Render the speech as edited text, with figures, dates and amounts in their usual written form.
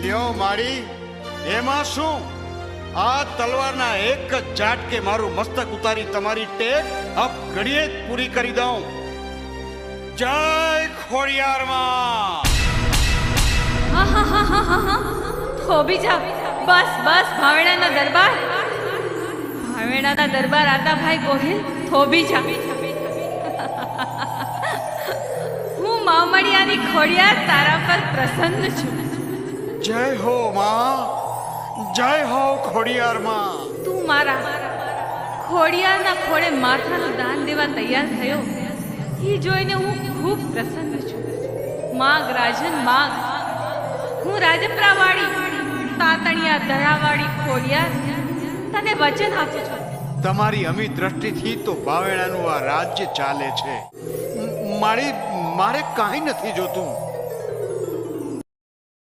લ્યો માડી, એમાં શું? આ તલવારના એક જ ઝાટકે મારું મસ્તક ઉતારી તમારી ટેક અપ ઘડીએ જ પૂરી કરી દઉં. જય ખોડિયારમાં. થોભી જા. બસ બસ, ભાવેણાના દરબાર, ભાવેણાના દરબાર આતાભાઈ ગોહિલ, થોભી જા. હું મામડિયાની ખોડિયાર તારા પર પ્રસન્ન છું. જય હો માં, જય હો ખોડિયારમાં. તું મારા ખોડિયારના ખોળે માથાનું દાન દેવા તૈયાર થયો, એ જોઈને હું ખૂબ પ્રસન્ન છું. માગ રાજન માગ. હું રાજપરાવાળી તાતણિયા ધરાવાળી ખોડિયાર તને વચન આપું છું. તમારી અમી દ્રષ્ટિથી તો ભાવેણાનું આ રાજ્ય ચાલે છે. મારે કાંઈ નથી જોતું.